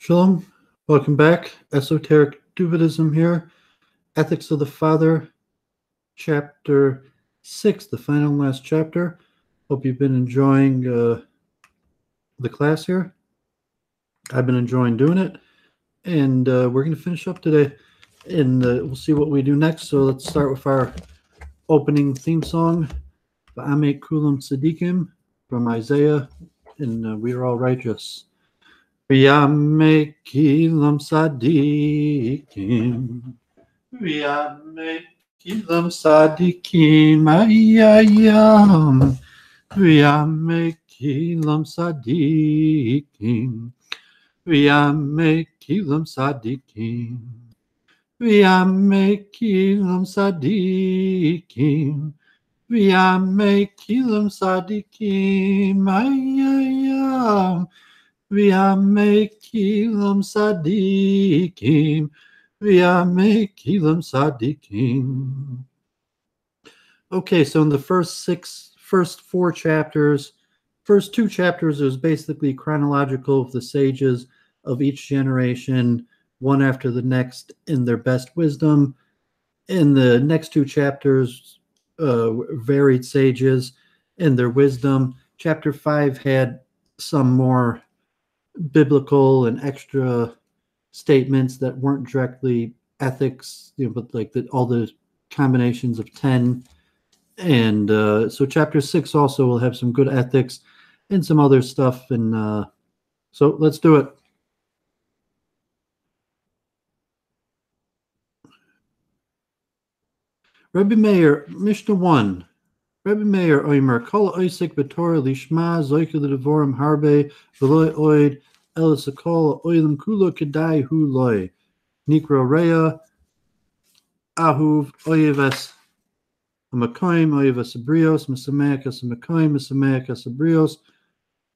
Shalom, welcome back. Esoteric Duvidism here. Ethics of the Father, chapter 6, the final and last chapter. Hope you've been enjoying the class here. I've been enjoying doing it, and we're going to finish up today, and we'll see what we do next. So let's start with our opening theme song, Va'ame Kulam Tzadikim, from Isaiah, and we are all righteous. V'yamei kilam sadikim, v'yamei kilam sadikim, ayayam, v'yamei kilam sadikim, v'yamei kilam sadikim, v'yamei kilam sadikim, v'yamei kilam sadikim, ayayam. V'yamei kilam sadikim, v'yamei kilam sadikim. Okay, so in the first four chapters, first two chapters is basically chronological of the sages of each generation, one after the next in their best wisdom. In the next two chapters, varied sages in their wisdom. Chapter 5 had some more biblical and extra statements that weren't directly ethics, but like all the combinations of 10. And so chapter 6 also will have some good ethics and some other stuff. And so let's do it. Rabbi Meir, Mishnah 1. Rabbi Meir Oimer, Kol Oisik B'Torah Lishma Zoike L'Devorim Harbe V'Loi Oid Elisakol Oilim Kulo Kedai Hu Loi Nikro Rea Ahuv Oyeves Amakoim Oyeves Abrios Misamekas Amakoim Misamekas Abrios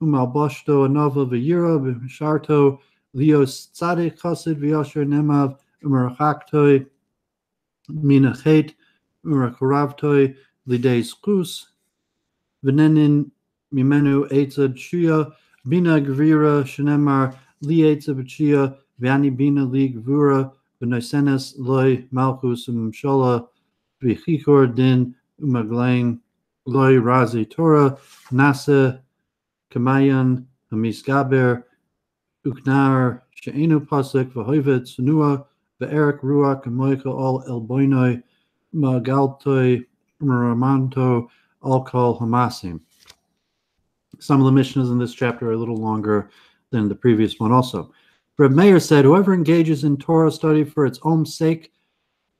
Umalbashto Anova V'Yira V'Sharto Lios Tzadek Chassid V'Yasher Nemav Umarachaktoy Minachet Umarakoravtoy Lidei Skus, Venenin Mimenu Eitzad Shia, Bina Gvira Shenemar, Li Eitzad Bachia, Vani Bina Li Gvura, Venosenes Loi Malchus Umshala, Vichikor Din Umaglang, Loi Razi Torah, Nasa Kamayan, Hamisgaber, Uknar, Sheenu Pasek, Vahoivet Sunua, Ve'erik Ruach, Moika Al Elboinoi, Magaltoi, Ramanto, Alkal Hamasim. Some of the Mishnahs in this chapter are a little longer than the previous one also. Rabbi Meir said, whoever engages in Torah study for its own sake,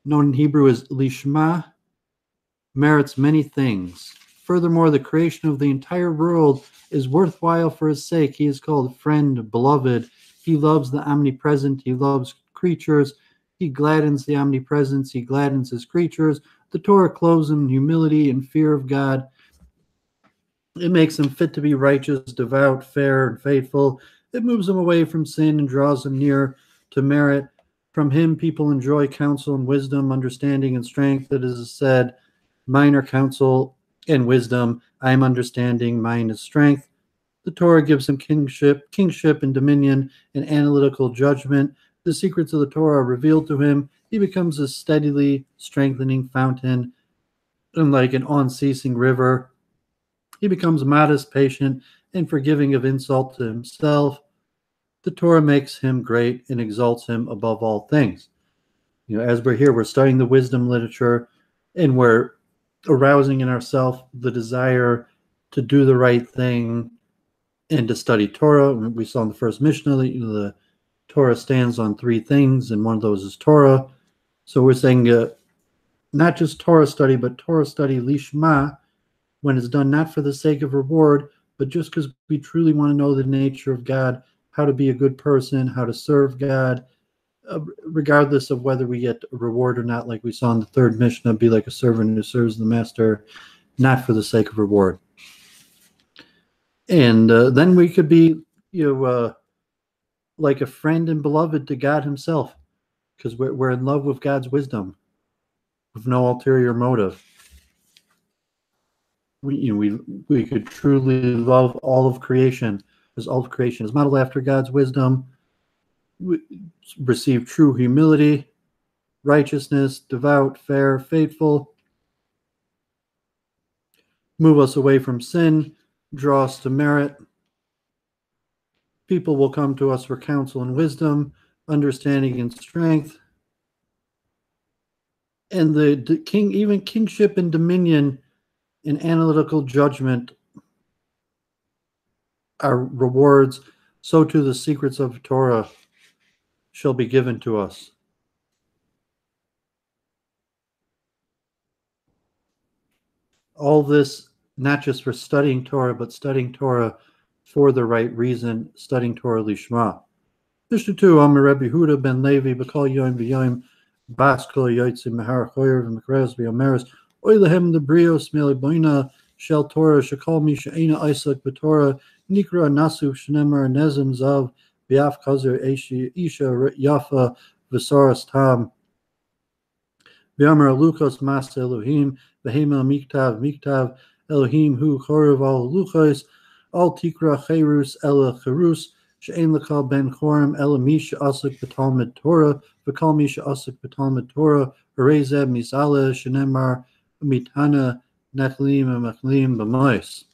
known in Hebrew as lishma, merits many things. Furthermore, the creation of the entire world is worthwhile for his sake. He is called friend, beloved. He loves the omnipresent. He loves creatures. He gladdens the omnipresence. He gladdens his creatures. The Torah clothes him in humility and fear of God. It makes him fit to be righteous, devout, fair, and faithful. It moves him away from sin and draws him near to merit. From him, people enjoy counsel and wisdom, understanding and strength. It is said, mine are counsel and wisdom. I am understanding. Mine is strength. The Torah gives him kingship and dominion and analytical judgment. The secrets of the Torah are revealed to him. He becomes a steadily strengthening fountain, and like an unceasing river. He becomes modest, patient, and forgiving of insult to himself. The Torah makes him great and exalts him above all things. As we're here, we're studying the wisdom literature, and we're arousing in ourselves the desire to do the right thing and to study Torah. We saw in the first Mishnah that the Torah stands on three things, and one of those is Torah. So we're saying not just Torah study, but Torah study lishma, when it's done not for the sake of reward, but just because we truly want to know the nature of God, how to be a good person, how to serve God, regardless of whether we get a reward or not, like we saw in the third Mishnah, be like a servant who serves the master, not for the sake of reward. And then we could be, like a friend and beloved to God himself, because we're in love with God's wisdom, with no ulterior motive. We could truly love all of creation, because all of creation is modeled after God's wisdom. receive true humility, righteousness, devout, fair, faithful, move us away from sin, draw us to merit. People will come to us for counsel and wisdom, understanding and strength. And the king, even kingship and dominion and analytical judgment are rewards. So too the secrets of Torah shall be given to us. All this, not just for studying Torah, but studying Torah for the right reason, studying Torah lishma. Mishnah 2, Amar Rabbi Huda ben Levi, B'kol Yom V'Yom, Bas Kol Yotzim Mehar Choyer V'Mekreos V'Yomeres, Oy Lehem the Brios Mele Boina Shel Torah Shekol Mi She'ena Isaac B'Torah Nikra Nasu Shnemar Nezim Zav B'Yaf Kazer Isha Yafa V'Saras Tam V'Amar Luchos Mas Elohim V'Hemel Miktav Elohim Hu Chorev Al Luchos Al Tikra Cherus Ela Cherus She'en L'Kal Ben Chorem Ela Misha Asik B'Talmud Torah V'Kal Misha Asik B'Talmud Torah Arezeb Misale Shenemar Mitana Nechlim Mechlim B'Mois.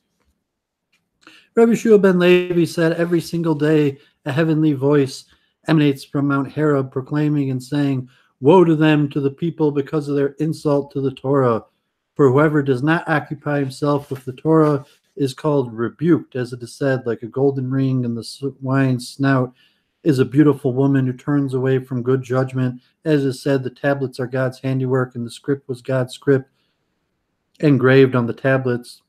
Rabbi Shua ben Levi said, every single day a heavenly voice emanates from Mount Horeb, proclaiming and saying, woe to them, to the people, because of their insult to the Torah. For whoever does not occupy himself with the Torah is called rebuked, as it is said, like a golden ring in the swine's snout is a beautiful woman who turns away from good judgment. As is said, the tablets are God's handiwork, and the script was God's script engraved on the tablets.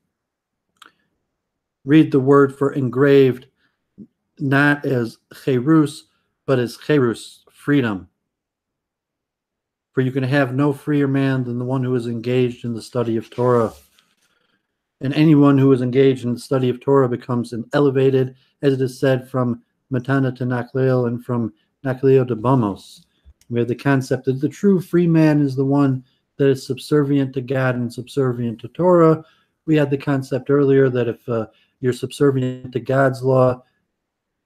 Read the word for engraved not as cherus, but as cherus, freedom. For you can have no freer man than the one who is engaged in the study of Torah. And anyone who is engaged in the study of Torah becomes elevated, as it is said, from Matana to Nakleel and from Nakleel to Bamos. We have the concept that the true free man is the one that is subservient to God and subservient to Torah. We had the concept earlier that if you're subservient to God's law,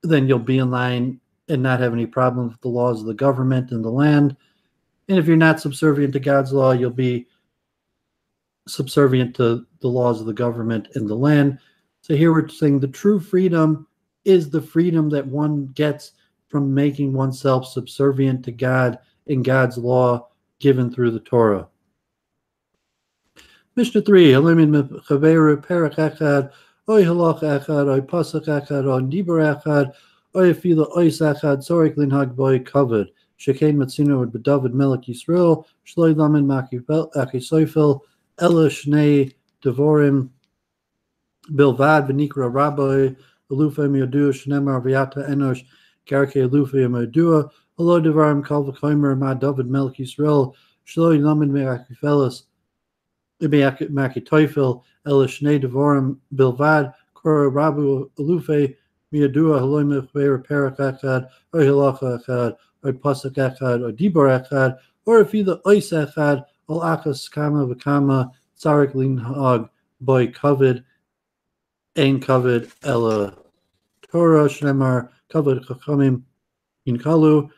then you'll be in line and not have any problems with the laws of the government and the land. And if you're not subservient to God's law, you'll be subservient to the laws of the government and the land. So here we're saying the true freedom is the freedom that one gets from making oneself subservient to God and God's law given through the Torah. Mishnah 3, Halimin Chaveru Perek Echad, Oy Halach Echad, Oy Pasach Echad, Oy Dibur Echad, Oy Afila Oys Echad, Sorik Linhag Boy Kavod, Shekain Matzino B'David Melech Yisrael, Shloi Lamin Akisoifel, Ela Shnei Devorim, Bilvad V'Nikra Rabbi, Alufa Miodua Shnemar V'Yata Enosh, Garke Alufa Miodua, Alo Devarim Kal V'Chomer Ma David Melech Yisrael, Shloi Lamin Me'akifelis, Maki Teufel, Ela Shnei Devorim, Bilvad, Kora Rabu Alufe, Miodua, Haloi Mechver Perek Echad, Oy Halacha Echad, Oy Pasuk Echad, Oy Dibur Echad, or if either Ois Echad, Al Akas Kama V'Kama, Tzarik Linhag, Boy Kavod, Ein Kavod, Ela Torah, Shnemar, Kavod Chachamim, Yinkalu,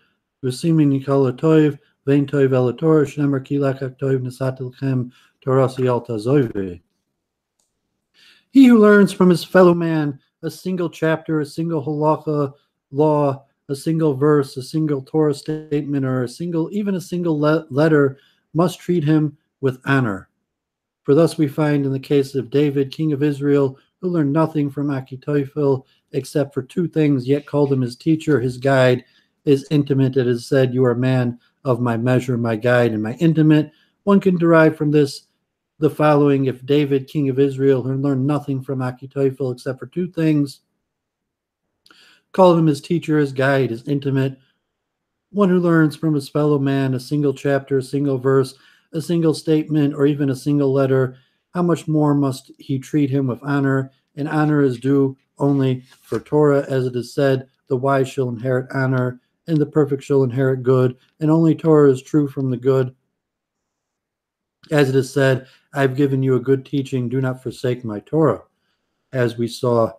V'Simin Yinkalu Toiv, Vein Toiv Ela Torah, Shnemar Kilak Toiv Nesat Lechem, Torah Siyalta Zoive. He who learns from his fellow man a single chapter, a single halacha law, a single verse, a single Torah statement, or even a single letter must treat him with honor. For thus we find in the case of David, king of Israel, who learned nothing from Achitophel except for two things, yet called him his teacher, his guide, his intimate. It is said, you are a man of my measure, my guide, and my intimate. One can derive from this the following: if David, king of Israel, who learned nothing from Achitophel except for two things, called him his teacher, his guide, his intimate, one who learns from his fellow man a single chapter, a single verse, a single statement, or even a single letter, how much more must he treat him with honor? And honor is due only for Torah, as it is said, the wise shall inherit honor, and the perfect shall inherit good, and only Torah is true from the good. As it is said, I've given you a good teaching, do not forsake my Torah, as we saw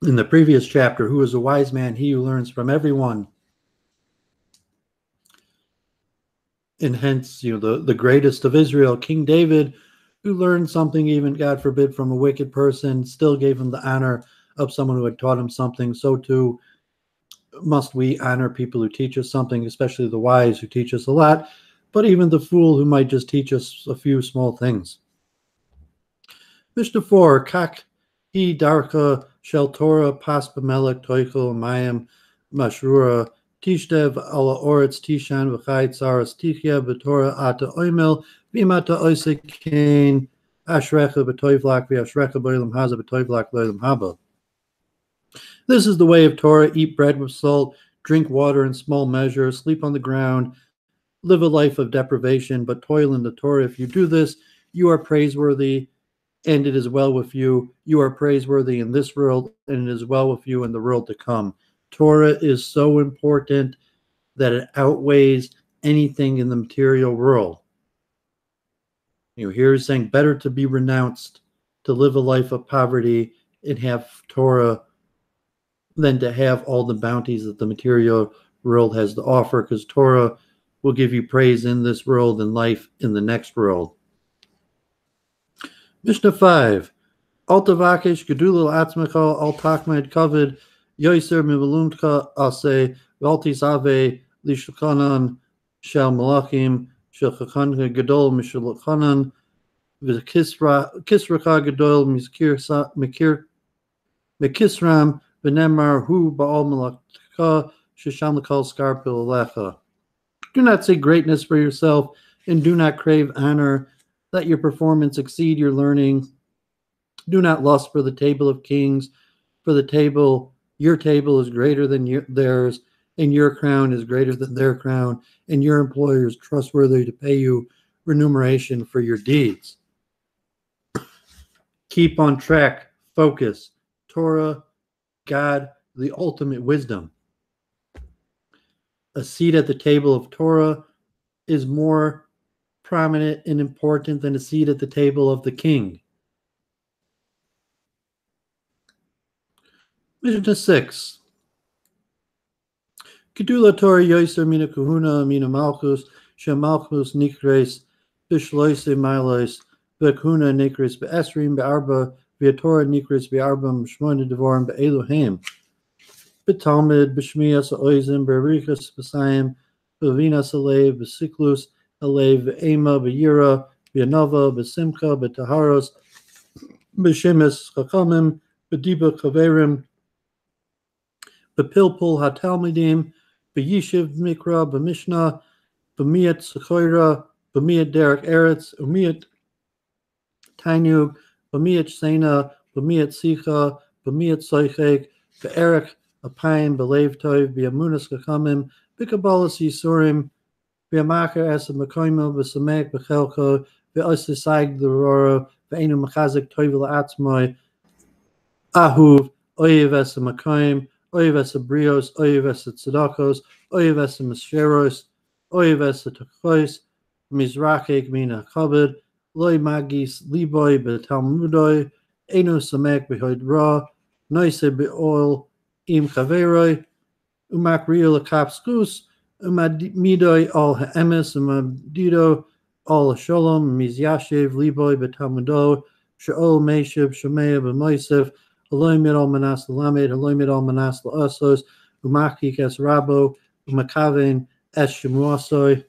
in the previous chapter, who is a wise man? He who learns from everyone. And hence, the greatest of Israel, King David, who learned something, even, God forbid, from a wicked person, still gave him the honor of someone who had taught him something. So too must we honor people who teach us something, especially the wise who teach us a lot, but even the fool who might just teach us a few small things. Mishnah 4, Kak hi darka shel Torah pas b'melech toichel mayim mashrura tishdev ala oretz tishan v'chai tzaras tichya b'torah ata oimel v'imata oisek kain ashrecha b'toivlak v'ashrecha b'olam haza b'toivlak l'olam haba. This is the way of Torah: eat bread with salt, drink water in small measure, sleep on the ground, live a life of deprivation, but toil in the Torah. If you do this, you are praiseworthy, and it is well with you. You are praiseworthy in this world, and it is well with you in the world to come. Torah is so important that it outweighs anything in the material world. Here he's saying better to be renounced, to live a life of poverty and have Torah, than to have all the bounties that the material world has to offer, because Torah will give you praise in this world and life in the next world. Mishnah 5. Al tavakish gedula atzmecha al takmed kavod yoser mivalumtka ase v'altis ave lishulchanan shel malachim shel chachanka gadol mishulchanan v'kisracha gadol mikisram v'nemar hu ba'al malachka shesham l'kal skarpil alecha. Do not seek greatness for yourself, and do not crave honor. Let your performance exceed your learning. Do not lust for the table of kings, for your table is greater than theirs, and your crown is greater than their crown, and your employer is trustworthy to pay you remuneration for your deeds. Keep on track, focus. Torah, God, the ultimate wisdom. A seat at the table of Torah is more prominent and important than a seat at the table of the king. Mishnah 6. Gedula Torah yoser mina kahuna mina malchus shemalchus nikres bishloise milos v'kahuna nikres be'esrim be'arba v'torah nikres be'arba m'shmona devorim be'elohim be'talmud b'shmiyas ha'oizim be'richas b'sayim be'vinas alev be'siklus alev be'ema be'yira be'anava be'simcha be'taharos be'shemes chachamim be'diba chaverim be'pilpul ha'talmidim be'yishiv mikra be'mishnah be'miyat sechoira be'miyat derek eretz u'miyat tainug be'miyat sena be'miyat sicha be'miyat soichek be'erech apayim be'lev tov be'amunas chachamim be'kabbalas yisurim be'amacher esa mekoimo be'samek be'chelko be'osisag l'rora be'enu mechazik tov la'atzmoi ahuv oyev esa mekoim oyev esa brios oyev esa tzedakos oyev esa mesheros oyev esa tachos mizrachek mina chabed loy magis liboy be'talmudoi enu samek be'hoid ra noise be'oil im chaveroi umakriyo l'kapskus umadidoi al ha'emes umadido al shalom mizyashev liboy be'talmudo she'ol meshiv shemea be'moisef Elohim al manas lamed, Elohim al manas la'asos, umakik es rabo, umakaven es shemuasoi,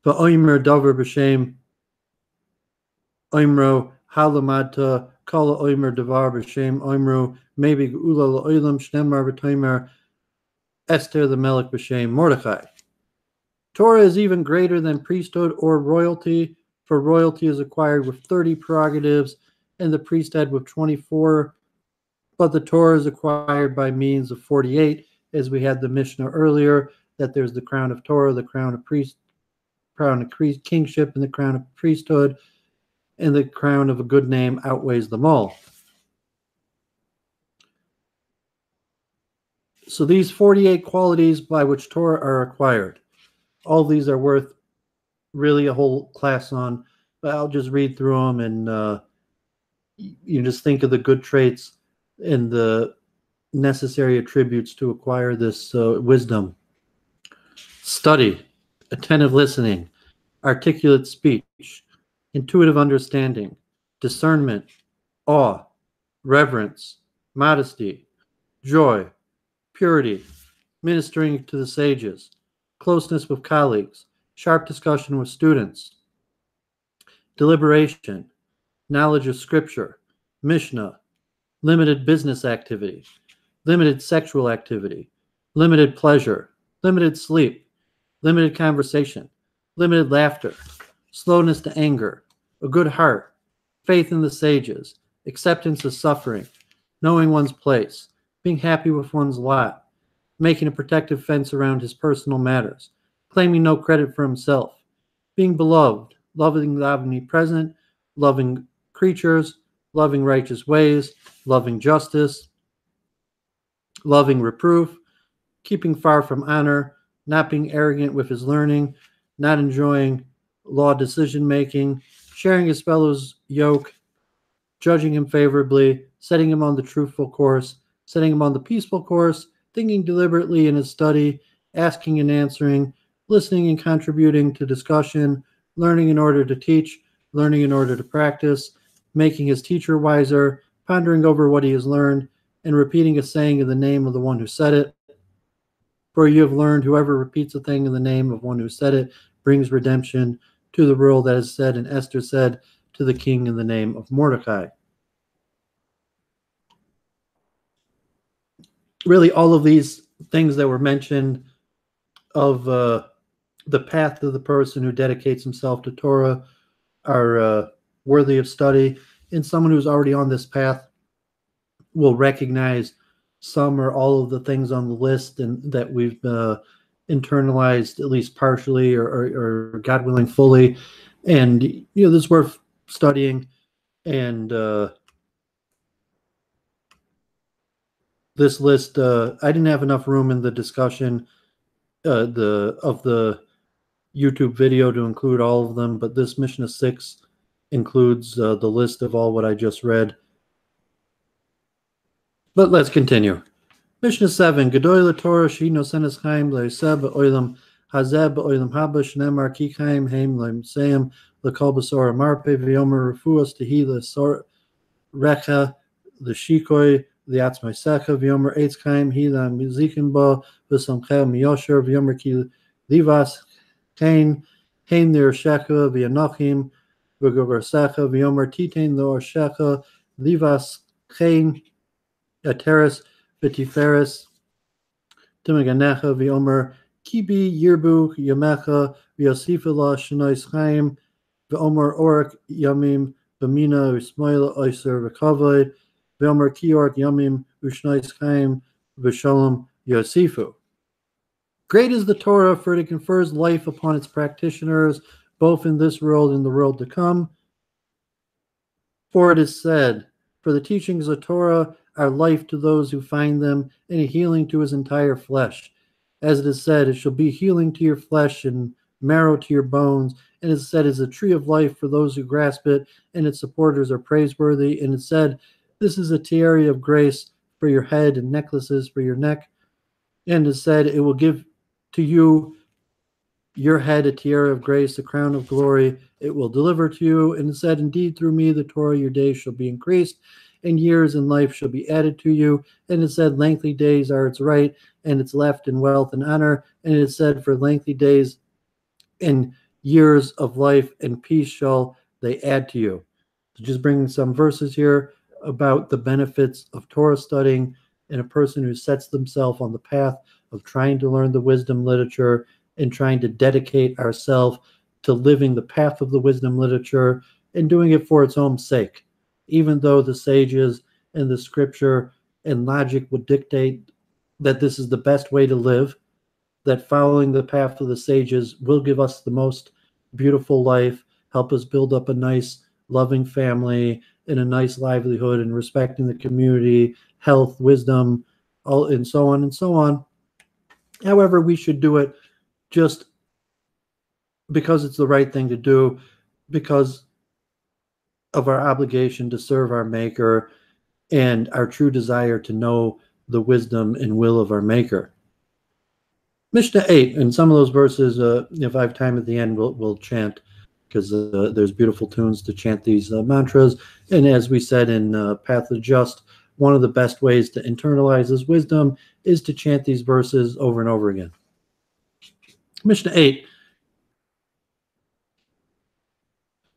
va'oimer davar b'shem, oimro halamadta, kala oimer davar b'shem, oimro maybe geula la'olam shnemar v'toimer, Esther the Melech b'shem Mordechai. Torah is even greater than priesthood or royalty, for royalty is acquired with 30 prerogatives, and the priesthood with 24, but the Torah is acquired by means of 48, as we had the Mishnah earlier, that there's the crown of Torah, the crown of kingship, and the crown of priesthood, and the crown of a good name outweighs them all. So these 48 qualities by which Torah are acquired, all these are worth really a whole class on, but I'll just read through them and You just think of the good traits and the necessary attributes to acquire this wisdom. Study, attentive listening, articulate speech, intuitive understanding, discernment, awe, reverence, modesty, joy, purity, ministering to the sages, closeness with colleagues, sharp discussion with students, deliberation, knowledge of scripture, Mishnah, limited business activity, limited sexual activity, limited pleasure, limited sleep, limited conversation, limited laughter, slowness to anger, a good heart, faith in the sages, acceptance of suffering, knowing one's place, being happy with one's lot, making a protective fence around his personal matters, claiming no credit for himself, being beloved, loving the omnipresent, loving creatures, loving righteous ways, loving justice, loving reproof, keeping far from honor, not being arrogant with his learning, not enjoying law decision-making, sharing his fellow's yoke, judging him favorably, setting him on the truthful course, setting him on the peaceful course, thinking deliberately in his study, asking and answering, listening and contributing to discussion, learning in order to teach, learning in order to practice, making his teacher wiser, pondering over what he has learned, and repeating a saying in the name of the one who said it. For you have learned, whoever repeats a thing in the name of one who said it brings redemption to the world, that is said, and Esther said to the king in the name of Mordecai. Really, all of these things that were mentioned of the path of the person who dedicates himself to Torah are worthy of study, and someone who's already on this path will recognize some or all of the things on the list and that we've internalized, at least partially or God willing fully. And this is worth studying. And this list, I didn't have enough room in the discussion of the YouTube video to include all of them, but this Mishnah 6 includes the list of all what I just read. But let's continue. Mishnah 7, Gedoy Torah she nosenes chaim le'iseh be'olam hazeh be'olam haba shnemar ki chaim heim le'mseim le'kol b'sor marpe v'yomer refuas tehi le'sor recha l'shikoi li'atzmai secha v'yomer eitz chaim hi la'mizikim ba v'samcheh miyosher v'yomer ki livas chain heim ne'ershecha v'yanachim v'goversecha v'yomer titain le'orshecha livas chain ateres v'tiferes timaganecha v'omer kibi yirbu yamecha v'yosifela shenois chaim v'omer orak yamim v'mina v'smoila oiser v'kavod v'omer kiork yamim v'shnois chaim v'shalom yosifu. Great is the Torah, for it confers life upon its practitioners, both in this world and the world to come. For it is said, for the teachings of Torah are life to those who find them, and a healing to his entire flesh. As it is said, it shall be healing to your flesh and marrow to your bones. And it is said, it is a tree of life for those who grasp it, and its supporters are praiseworthy. And it said, this is a tiara of grace for your head and necklaces for your neck. And it said, it will give to you your head a tiara of grace, a crown of glory. It will deliver to you. And it said, indeed, through me, the Torah, your days shall be increased, and years in life shall be added to you. And it said, lengthy days are its right, and its left in wealth and honor. And it said, for lengthy days and years of life and peace shall they add to you. So just bringing some verses here about the benefits of Torah studying and a person who sets themselves on the path of trying to learn the wisdom literature and trying to dedicate ourselves to living the path of the wisdom literature and doing it for its own sake. Even though the sages and the scripture and logic would dictate that this is the best way to live, that following the path of the sages will give us the most beautiful life, help us build up a nice, loving family and a nice livelihood and respecting the community, health, wisdom, all, and so on and so on. However, we should do it just because it's the right thing to do, because of our obligation to serve our Maker and our true desire to know the wisdom and will of our Maker. Mishnah 8, and some of those verses, if I have time at the end, we'll chant, because there's beautiful tunes to chant these mantras. And as we said in Path of the Just, one of the best ways to internalize this wisdom is to chant these verses over and over again. Mishnah 8.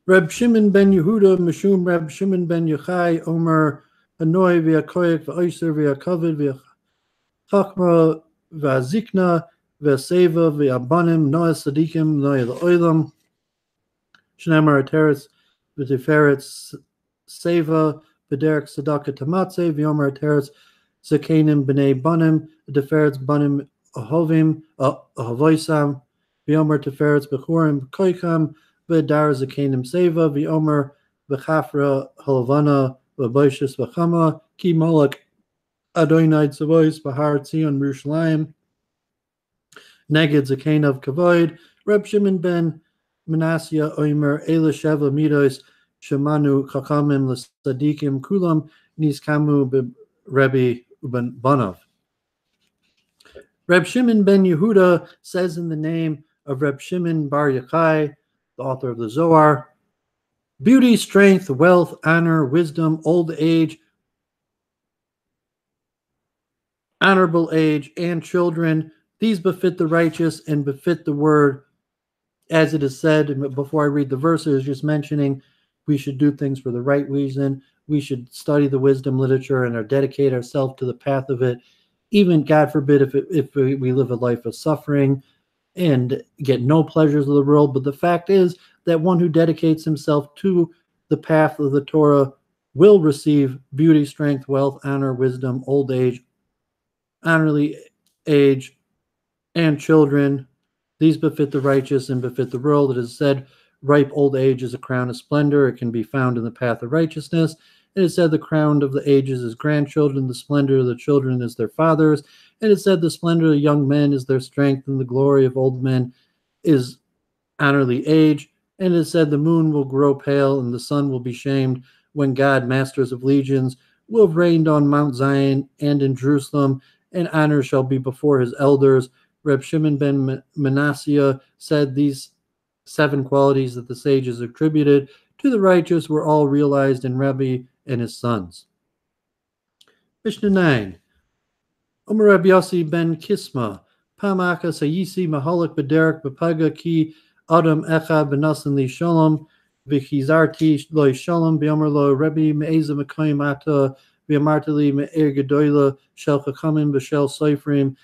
Reb Shimon ben Yehuda, Mishum Reb Shimon ben Yochai, Omer, Hanoi v'yakoyek v'oiser v'yakavod v'chachma v'azikna v'seva v'abanim noah sadikim noah l'oilam Shnemar Teretz v'tiferet seva v'derek sadaka tamatze v'yomer Teretz zakanim b'nei banim v'tiferet banim ahovim ahavoisam v'yomer tiferet b'churim koikam v'dar zakanim seva v'yomer v'chafra halavana v'boishis v'chama ki malak Adonai tzavois b'har Tzion Yerushalayim neged zakanav kavod Reb Shimon ben Manasseh Omer Ela Sheva Midos Shemanu Chachamim L'Sadikim Kulam Nizkamu Rebbe Uben Banav. Reb Shimon ben Yehuda says in the name of Reb Shimon bar Yochai, the author of the Zohar, beauty, strength, wealth, honor, wisdom, old age, honorable age, and children, these befit the righteous and befit the word. As it is said, before I read the verses, just mentioning we should do things for the right reason. We should study the wisdom literature and dedicate ourselves to the path of it. Even, God forbid, if we live a life of suffering and get no pleasures of the world. But the fact is that one who dedicates himself to the path of the Torah will receive beauty, strength, wealth, honor, wisdom, old age, honorly age, and children. These befit the righteous and befit the world. It is said, ripe old age is a crown of splendor. It can be found in the path of righteousness. It is said the crown of the ages is grandchildren. The splendor of the children is their fathers. It is said the splendor of young men is their strength, and the glory of old men is honorly age. And it is said the moon will grow pale and the sun will be shamed when God, masters of legions, will have reigned on Mount Zion and in Jerusalem, and honor shall be before his elders. Reb Shimon ben Manasseh said these 7 qualities that the sages attributed to the righteous were all realized in Rabbi and his sons. Mishnah 9. Omer Rabbi Yossi ben Kisma, Pamaka Sayisi Mahalik Bederek Bapaga Ki Adam Echa Benasan Li Shalom, Vichizarti Loi Shalom, Biomer Lo Rabbi Me'eza Mekayim Ata, Viamartali Me'er Gedoyla, Shel Chachamim B'Shel Seifrim,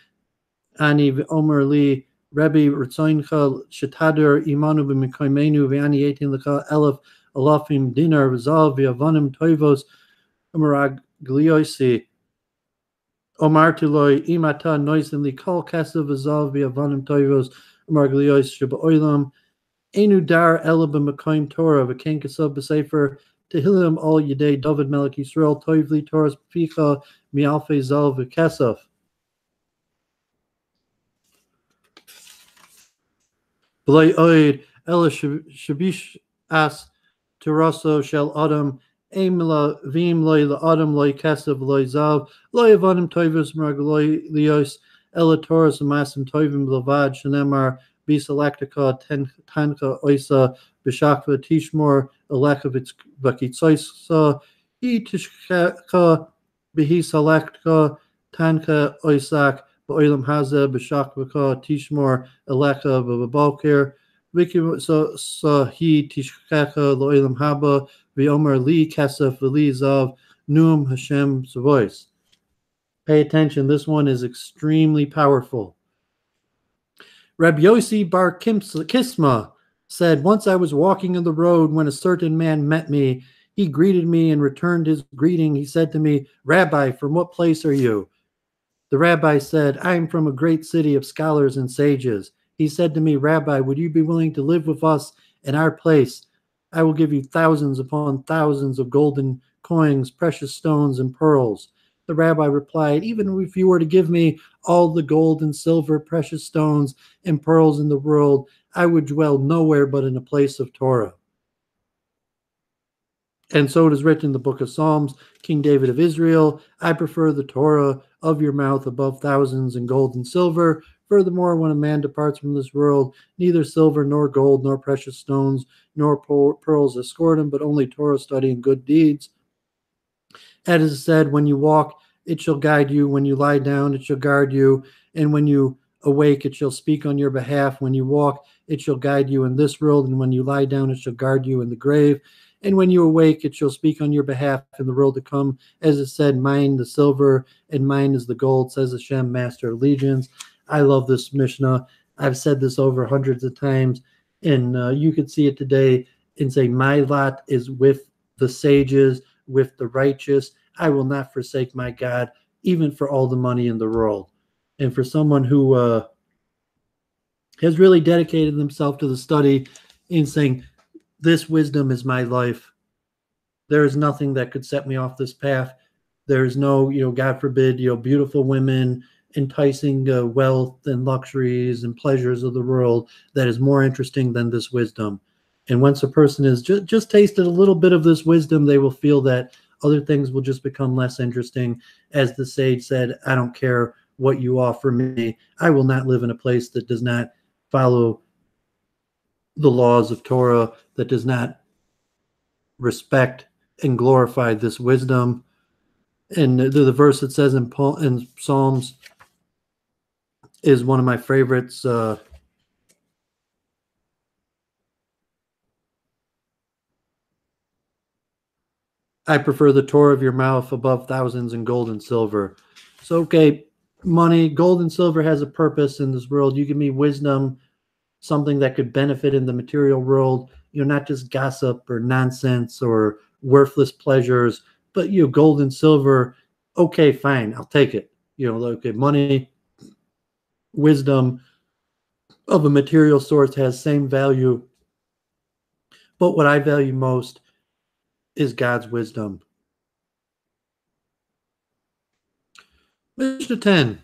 Ani v'omer li Rebbe Ritzoincha Shetader Imanu b'Mikoimenu v'Ani Eitin L'cha Elef Alafim Dinar v'Zav v'Avanim Toivos Umarag Glioisi Omartiloi Imata Noisin Li Kol Kesav v'Zav v'Avanim Toivos Umarag Gliois Sheba'olam Enu Dar Ela b'Mikoim Torah v'Ken Kesav b'Sefer Tehillim Al Yedei David Melech Yisrael Toivli Torahs Picha Mi'alfei Zal v'Kesav. B'lei oid ela shabish as teraso shel adam emla vim loy la adam loy kesav loy zav loy avanim toivus margloy lios ela toras amasim toivim lavad shenemar bisalactica tanka oisa bishakva tishmor elekavitz vakitsoisa e tishka bihisalactica tanka oisak Ba'olam Hazeh b'shakvaka tishmor eleka b'baboker v'kim so he tishkeka lo'olam haba v'omer li kesef v'li zav num Hashem Savois. Pay attention, this one is extremely powerful. Rabbi Yossi bar Kisma said, once I was walking on the road when a certain man met me. He greeted me and returned his greeting. He said to me, Rabbi, from what place are you? The rabbi said, I am from a great city of scholars and sages. He said to me, Rabbi, would you be willing to live with us in our place? I will give you thousands upon thousands of golden coins, precious stones, and pearls. The rabbi replied, even if you were to give me all the gold and silver, precious stones, and pearls in the world, I would dwell nowhere but in a place of Torah. And so it is written in the book of Psalms, King David of Israel, I prefer the Torah of your mouth above thousands in gold and silver. Furthermore, when a man departs from this world, neither silver nor gold nor precious stones nor pearls escort him, but only Torah study and good deeds. As is said, when you walk, it shall guide you. When you lie down, it shall guard you. And when you awake, it shall speak on your behalf. When you walk, it shall guide you in this world. And when you lie down, it shall guard you in the grave. And when you awake, it shall speak on your behalf in the world to come. As it said, mine the silver and mine is the gold, says Hashem, master of legions. I love this Mishnah. I've said this over hundreds of times. And you could see it today and say, my lot is with the sages, with the righteous. I will not forsake my God, even for all the money in the world. And for someone who has really dedicated themselves to the study in saying, this wisdom is my life. There is nothing that could set me off this path. There is no, God forbid, beautiful women, enticing wealth and luxuries and pleasures of the world that is more interesting than this wisdom. And once a person has just tasted a little bit of this wisdom, they will feel that other things will just become less interesting. As the sage said, I don't care what you offer me. I will not live in a place that does not follow the laws of Torah, that does not respect and glorify this wisdom. And the verse that says in Psalms is one of my favorites. I prefer the Torah of your mouth above thousands in gold and silver. So, okay, money, gold and silver has a purpose in this world. You give me wisdom, something that could benefit in the material world, not just gossip or nonsense or worthless pleasures, but gold and silver. Okay, fine, I'll take it. Okay, money, wisdom of a material source has same value. But what I value most is God's wisdom. Mishnah 10.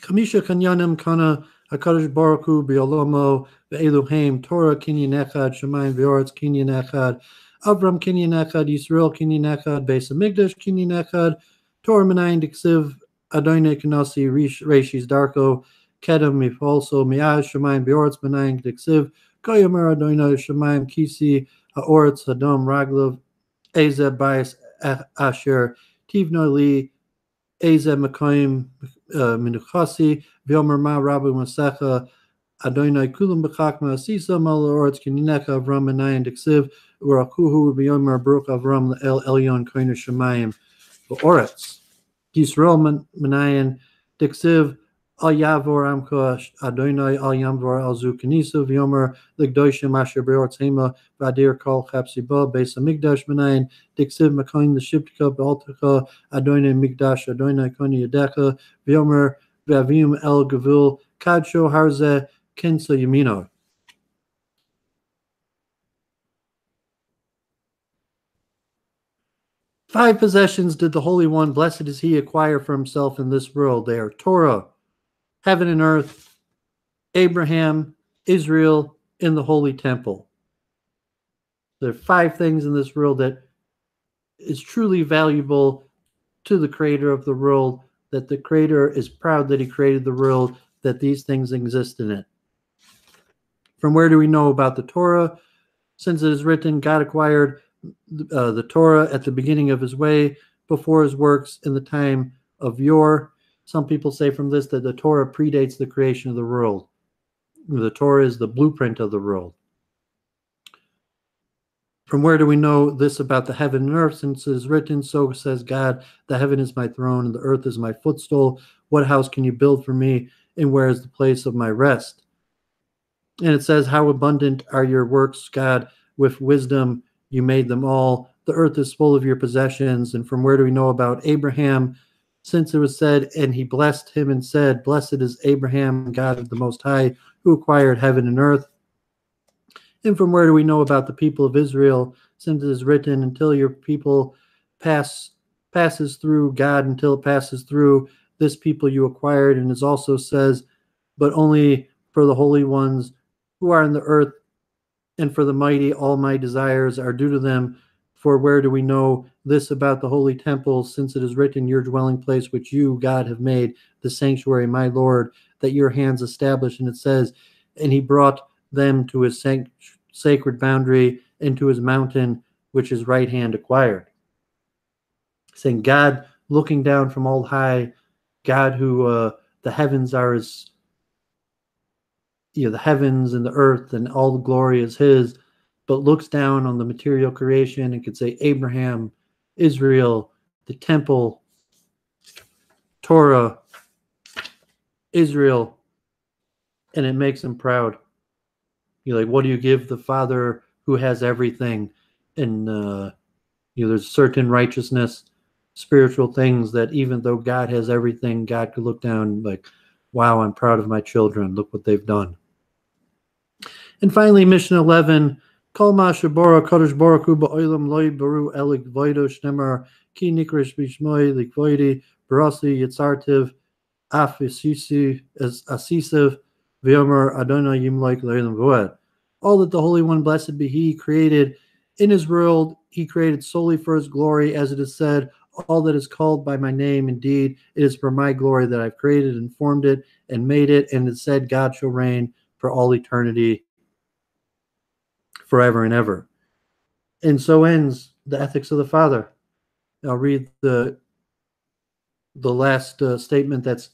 Chamisha kanyanim kana HaKadosh Baruch Hu b'olomo ve'eluheim Torah kinyan echad Shemayim ve'oretz kinyan echad Avram kinyan echad Yisrael kinyan echad Beis HaMikdash kinyan echad Torah menayin diksiv Adonai kanasi reishis darko kedem also mi'az Shemayim ve'oretz menayin diksiv Koyomer Adonai Shemayim kisi ha'oretz hadom raglav Ezeb bias asher tivno li Ezeb Makayim Minuchasi, Vyomer Ma Rabu Masecha, Adonai Kulam Bechakma, Sisa Malaorets, Kinineka, Avram Anayan Dixiv, Urakuhu, Vyomer Bruk Avram, El Elyon, Koina Shemayim, Orets, Yisrael Manayan Dixiv, Al Yavor Amka, Adonai, Al Yamvor, Al Zukanisa, Vyomer, Ligdoshim, Asher Beorts Hema, Vadir Kol Chapsiba, Besa Migdash Manayan, Dixiv Makain the Shiptika, Baltica, Adonai Migdash, Adonai Koni Yadeka, Vyomer, Vavim El Gavul, Kadsho Harze, Kensa Yamino. Five possessions did the Holy One, blessed is he, acquire for himself in this world. They are Torah, heaven and earth, Abraham, Israel, in the Holy Temple. There are five things in this world that is truly valuable to the creator of the world, that the creator is proud that he created the world, that these things exist in it. From where do we know about the Torah? Since it is written, God acquired the Torah at the beginning of his way, before his works in the time of yore. Some people say from this that the Torah predates the creation of the world. The Torah is the blueprint of the world. From where do we know this about the heaven and earth? Since it is written, so says God, the heaven is my throne and the earth is my footstool. What house can you build for me? And where is the place of my rest? And it says, how abundant are your works, God, with wisdom you made them all. The earth is full of your possessions. And from where do we know about Abraham? Since it was said, and he blessed him and said, blessed is Abraham, God of the Most High, who acquired heaven and earth. And from where do we know about the people of Israel? Since it is written, until your people passes through God, until it passes through this people you acquired. And it also says, but only for the holy ones who are in the earth, and for the mighty, all my desires are due to them. For where do we know this about the holy temple, since it is written, your dwelling place, which you, God, have made, the sanctuary, my Lord, that your hands established. And it says, and he brought them to his sacred boundary, and to his mountain, which his right hand acquired. Saying God looking down from all high, God who the heavens are his, the heavens and the earth and all the glory is his, but looks down on the material creation and could say Abraham, Israel, the temple, Torah, Israel, and it makes him proud. You're like, what do you give the Father who has everything? And there's certain righteousness, spiritual things that even though God has everything, God could look down like, wow, I'm proud of my children. Look what they've done. And finally, Mishnah 11, Kol ma shebara kadosh baruch hu ba'olam lo baru elik vaydo shnemar ki nikrish b'shmoi likvoidi barasi yitzartiv af asisiv v'yomer Adonai yimloik le'olam v'oed. All that the Holy One, blessed be He, created in His world, He created solely for His glory, as it is said, all that is called by my name, indeed, it is for my glory that I've created and formed it and made it, and it said, God shall reign for all eternity, forever and ever. And so ends the ethics of the Father. I'll read the last statement that's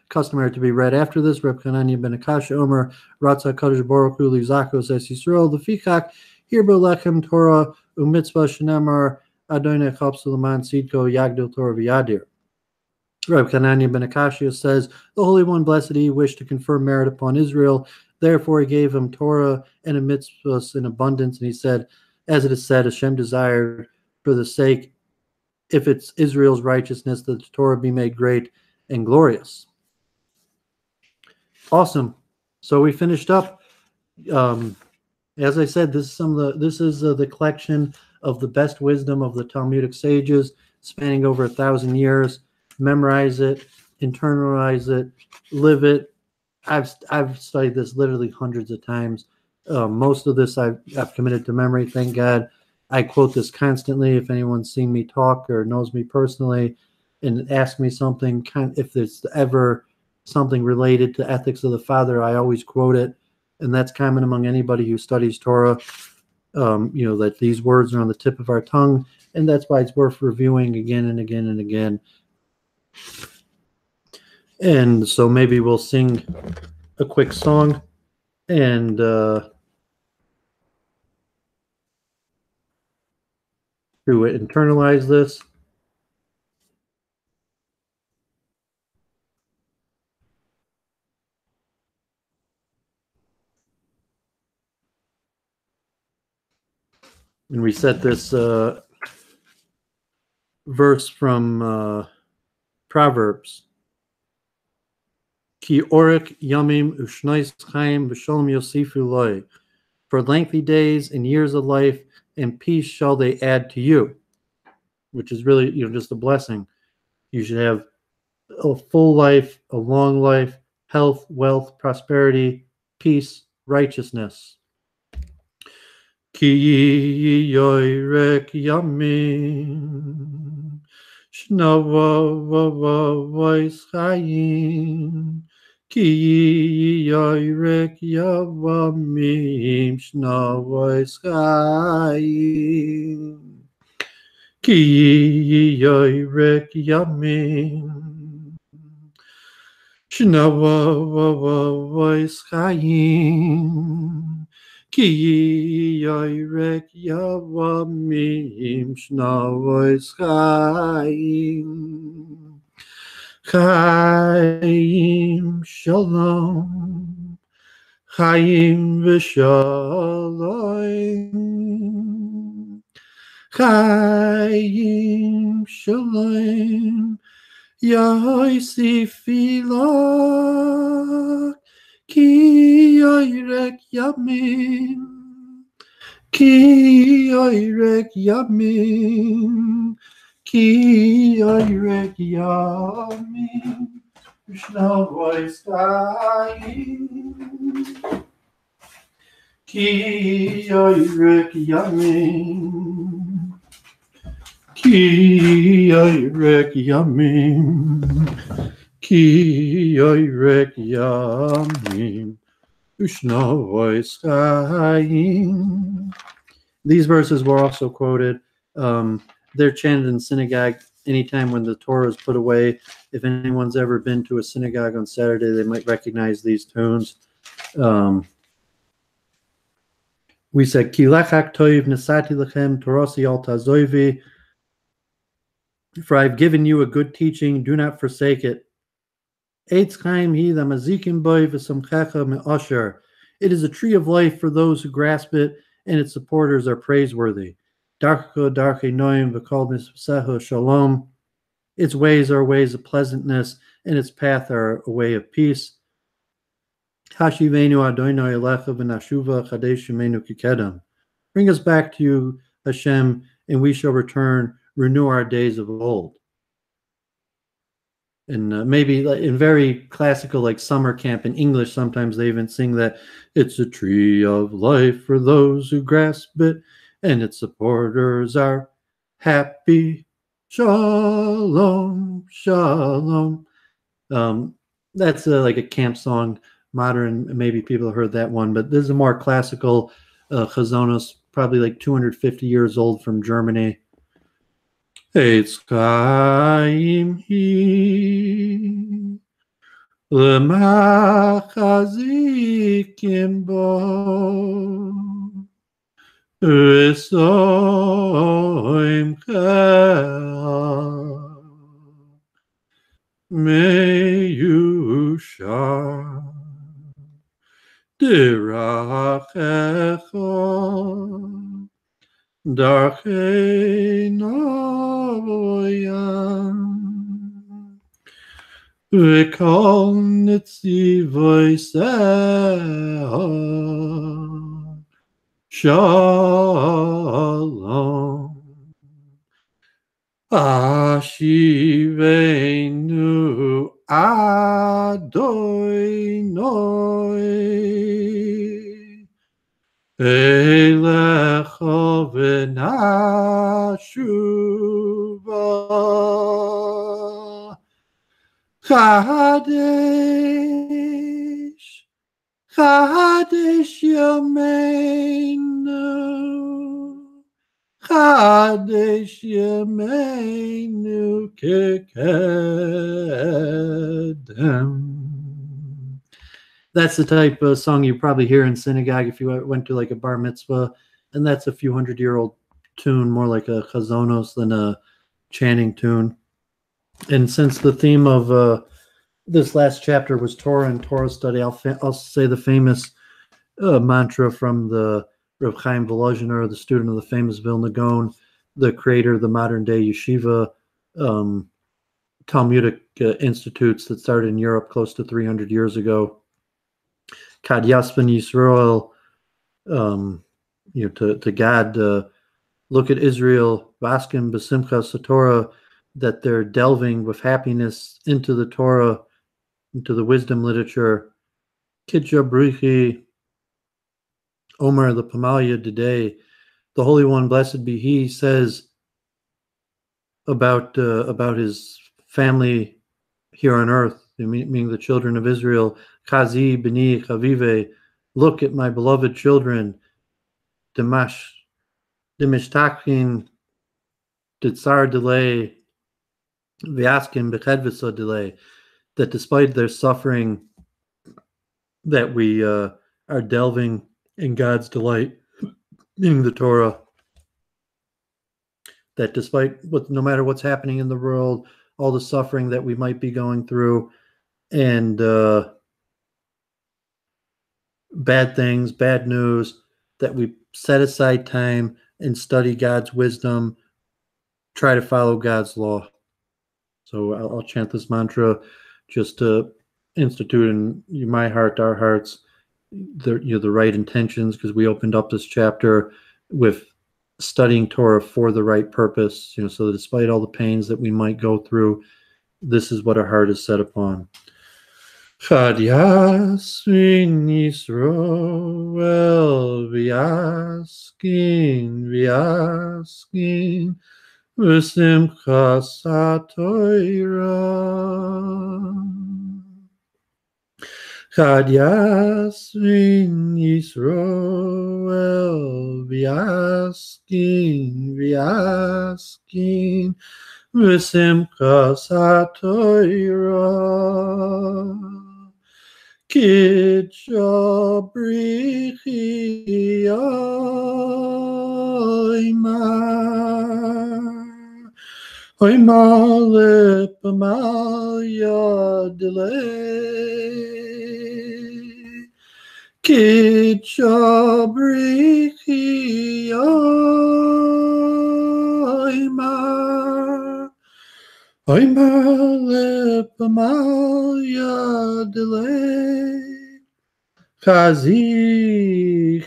customary to be read after this. Reb Chananya ben Akash Omer Ratza Kadosh Baruch Hu Lizakos Es Yisrael Lefikach Hirbo Lechem Torah Umitzvah Shenamar Adonai Chapsu L'man Sidko Yagdil Torah V'Yadir. Reb Chananya ben Akashia says, the Holy One, blessed He, wished to confer merit upon Israel. Therefore He gave him Torah and a mitzvahs in abundance. And He said, as it is said, Hashem desired for the sake, if it's Israel's righteousness, that the Torah be made great and glorious. Awesome. So we finished up. As I said, this is the collection of the best wisdom of the Talmudic sages, spanning over 1,000 years. Memorize it, internalize it, live it. I've studied this literally hundreds of times. Most of this I've committed to memory, thank God. I quote this constantly. If anyone's seen me talk or knows me personally and asks me something, if there's ever something related to ethics of the Father, I always quote it. And that's common among anybody who studies Torah, that these words are on the tip of our tongue. And that's why it's worth reviewing again and again and again. And so maybe we'll sing a quick song and to internalize this. And we set this verse from Proverbs. Ki orik yamim ushnois chaim v'sholom yosifu loy. For lengthy days and years of life and peace shall they add to you. Which is really, just a blessing. You should have a full life, a long life, health, wealth, prosperity, peace, righteousness. Ki yoyrek yamin shnava vois chayim. Ki yoyrek yavamim shnavois chayim. Ki yoyrek yamin shnavois chayim. Ki yoyrek yavamim shnavois chayim. Chayim shalom, chayim v'shalom, chayim shalom, yosifi lak, ki yoyrek yamim, ki yoyrek yamim. Ki yoyrek yamim v'shnavois chayim. Ki yoyrek yamim Ki yoyrek yamim, ki yoyrek yamim, ushno voice chayim. These verses were also quoted. They're chanted in synagogue anytime when the Torah is put away. If anyone's ever been to a synagogue on Saturday, they might recognize these tunes. We said, Ki lechak toiv nesati lechem torasi al tazoivi. For I've given you a good teaching, do not forsake it. Eitz chaim hi lamazikim boi v'samchecha me'asher. It is a tree of life for those who grasp it, and its supporters are praiseworthy. Darcha darchei noim v'kol nisvasecha shalom. Its ways are ways of pleasantness, and its path are a way of peace. Hashivenu Adonai elecha v'nashuva chadesh shemenu kikedem. Bring us back to you, Hashem, and we shall return, renew our days of old. And maybe in very classical, like summer camp in English, sometimes they even sing that it's a tree of life for those who grasp it, and its supporters are happy. Shalom, shalom. That's like a camp song. Modern, maybe people have heard that one, but this is a more classical chazonos, probably like 250 years old, from Germany. Eitz chaim hi lemachazikim bo v'soimcha meyushar dirachecha darchei noyam v'kol nitzivoiseha shalom ashivenu Adonai elecha v'nashuva Chadesh Chadesh yameinu Chadesh yameinu kekedem. That's the type of song you probably hear in synagogue if you went to like a bar mitzvah, and that's a few hundred-year-old tune, more like a chazonos than a chanting tune. And since the theme of this last chapter was Torah and Torah study, I'll say the famous mantra from the Reb Chaim Volozhiner, the student of the famous Vilna Gaon, the creator of the modern-day yeshiva Talmudic institutes that started in Europe close to 300 years ago. Kad Yasvan Yisrael, to God, look at Israel, Vaskim Besimcha Satorah, that they're delving with happiness into the Torah, into the wisdom literature. Kitja Bruchi, Omer the Pamalia today, the Holy One, blessed be He, says about his family here on earth, meaning the children of Israel, Chazi b'ni chavive, look at my beloved children, Dimishtakin Ditsar delay, Vyaskin Bechedvisa delay, that despite their suffering, that we are delving in God's delight, meaning the Torah, that despite no matter what's happening in the world, all the suffering that we might be going through, and bad things, bad news, that we set aside time and study God's wisdom, try to follow God's law. So I'll chant this mantra just to institute in my heart, our hearts, the right intentions, because we opened up this chapter with studying Torah for the right purpose, so that despite all the pains that we might go through, this is what our heart is set upon. Chad Yasmin Yisroel v'yaskin v'simchas haTorah. Chad yasvin Yisroel v'yaskin v'simchas haTorah. Kitcha brichi oimar lip amal yadilei. Kitcha brichi oimar lip amal yadilei. Chazi,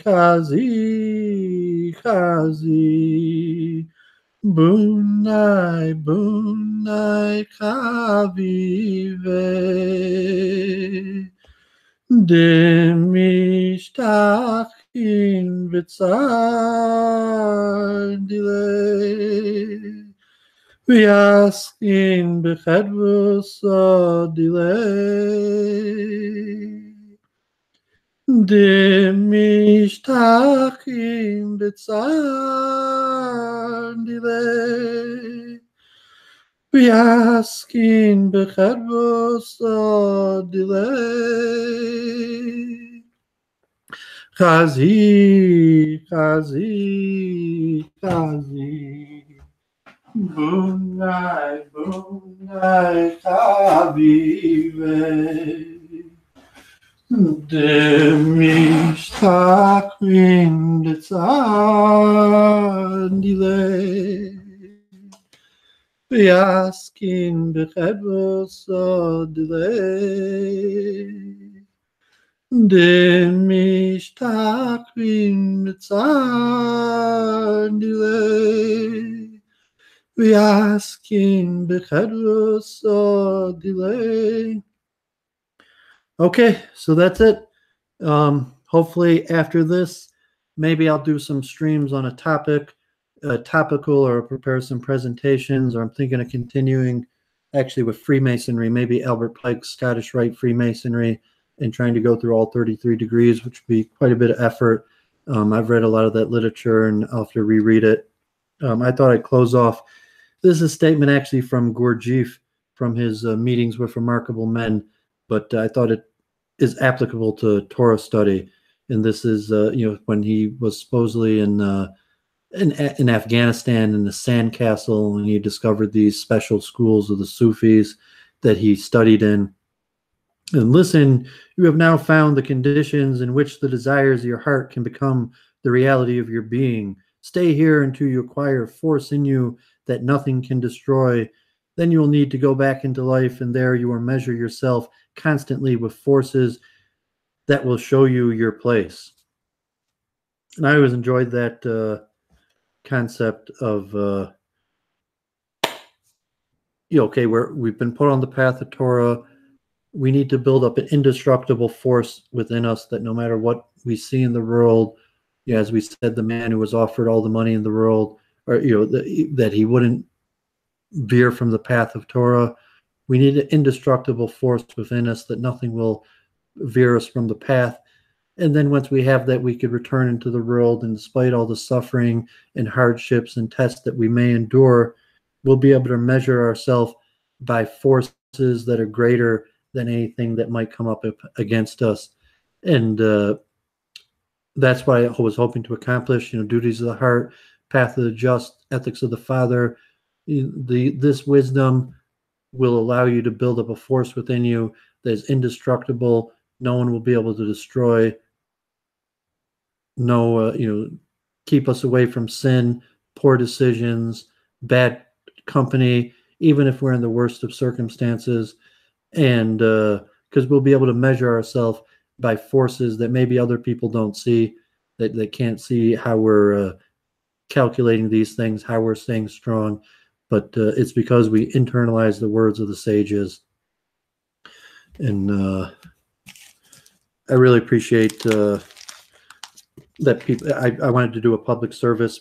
bunai chavive, demishtachin v'tzar dilei, v'yaskin b'chedvus dilei. Demishtachim b'tzar dilei, v'yaskin b'chedvus dilei. Chazi, bunai chavive, demishtachim b'tzar dilei, v'yaskin b'chedvus dilei. Demishtachim b'tzar dilei, v'yaskin b'chedvus dilei. Okay, so that's it. Hopefully after this, maybe I'll do some streams on a topical, or prepare some presentations, or I'm thinking of continuing actually with Freemasonry, maybe Albert Pike's Scottish Rite Freemasonry, and trying to go through all 33 degrees, which would be quite a bit of effort. I've read a lot of that literature and I'll have to reread it. I thought I'd close off. This is a statement actually from Gurdjieff from his Meetings with Remarkable Men, but I thought it is applicable to Torah study. And this is, when he was supposedly in Afghanistan in the sandcastle, and he discovered these special schools of the Sufis that he studied in. And listen, you have now found the conditions in which the desires of your heart can become the reality of your being. Stay here until you acquire force in you that nothing can destroy. Then you will need to go back into life, and there you will measure yourself constantly with forces that will show you your place. And I always enjoyed that concept of, we've been put on the path of Torah. We need to build up an indestructible force within us that no matter what we see in the world, as we said, the man who was offered all the money in the world, or that he wouldn't veer from the path of Torah. We need an indestructible force within us that nothing will veer us from the path. And then once we have that, we could return into the world, and despite all the suffering and hardships and tests that we may endure, we'll be able to measure ourselves by forces that are greater than anything that might come up against us. And that's what I was hoping to accomplish. Duties of the heart, path of the just, ethics of the Father. This wisdom will allow you to build up a force within you that is indestructible. No one will be able to destroy. Keep us away from sin, poor decisions, bad company, even if we're in the worst of circumstances. And because we'll be able to measure ourselves by forces that maybe other people don't see, that they can't see how we're calculating these things, how we're staying strong. But it's because we internalize the words of the sages. And I really appreciate that people. I wanted to do a public service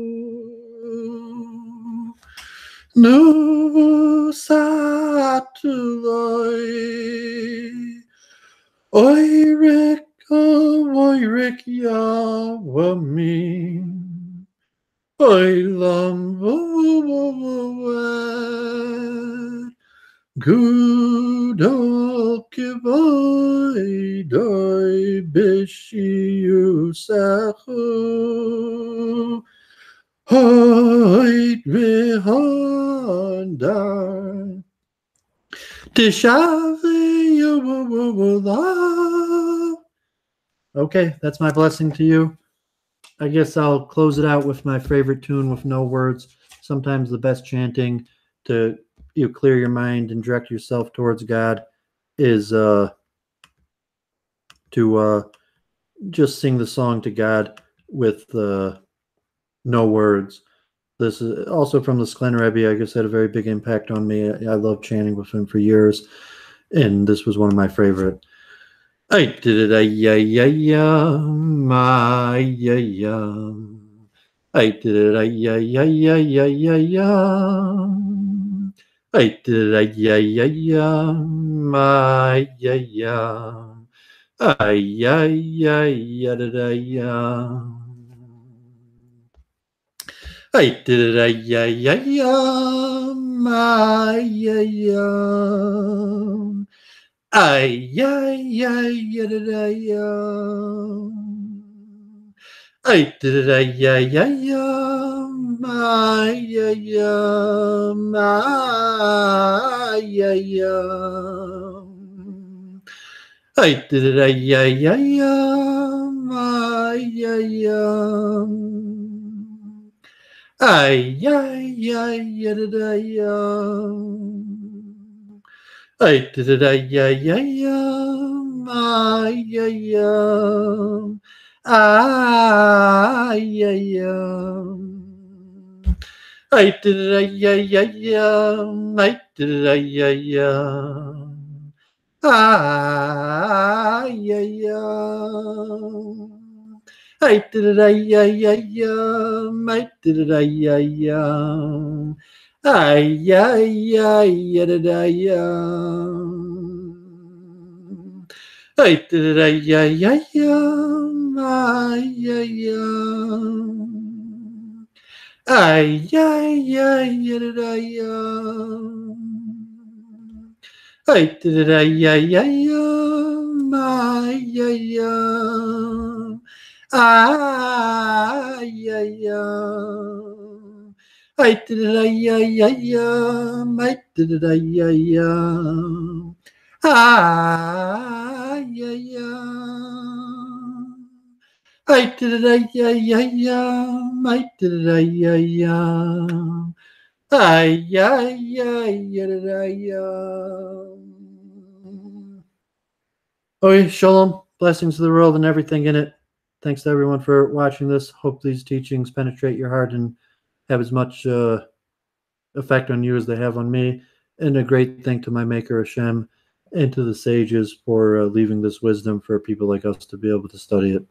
No satellite. Oirik, oirik, Yahweh. Oilam, Gudol kivoi doi bishiusachu hoit v'handar tishavi yuvula. Okay, that's my blessing to you. I guess I'll close it out with my favorite tune with no words. Sometimes the best chanting to clear your mind and direct yourself towards God is to just sing the song to God with no words. This is also from the Sklen Rebbe. I guess had a very big impact on me. I loved chanting with him for years, and this was one of my favorite. I did it, yeah, yeah, yeah, my, yeah, yeah. I did it, yeah, yeah, yeah, yeah, yeah, yeah. I did it, yeah, yeah, yeah, my, yeah, yeah. Ay, yeah, yeah, yeah, da, yeah. I did it, yeah, yeah, yeah, my, yeah, yeah. Ay, ay, ay, da, yeah. I did it, yeah, yeah, yeah, my, yeah, yeah, my, yeah, yeah. I did it, yeah, yeah, yeah, my, yeah, yeah. Ay, ay, ay, da, yeah. I did it, yeah, yeah, yeah, my, yeah, yeah. Ah, yeah, yeah. I did it, yeah, yeah, yeah. I did it, yeah, yeah. Ah, yeah, yeah. I did it, yeah, yeah, yeah. I did it, yeah, yeah. Ay, yeah, yeah, yeah, yeah. I did it, yeah, yeah, yeah, ay, yeah, yeah. Ay, yeah, yeah, yeah, yeah. I did it, yeah, yeah, yeah, my, yeah, yeah. Ay, yeah, yeah. I did it, yeah, yeah, yeah. I did it, yeah, yeah. Ah, yeah, yeah. I did it, yeah, yeah, yeah. I did it, yeah, yeah. Ay, yeah, yeah, yeah, yeah. Okay, shalom. Blessings to the world and everything in it. Thanks to everyone for watching this. Hope these teachings penetrate your heart and have as much effect on you as they have on me. And a great thank to my Maker Hashem and to the sages for leaving this wisdom for people like us to be able to study it.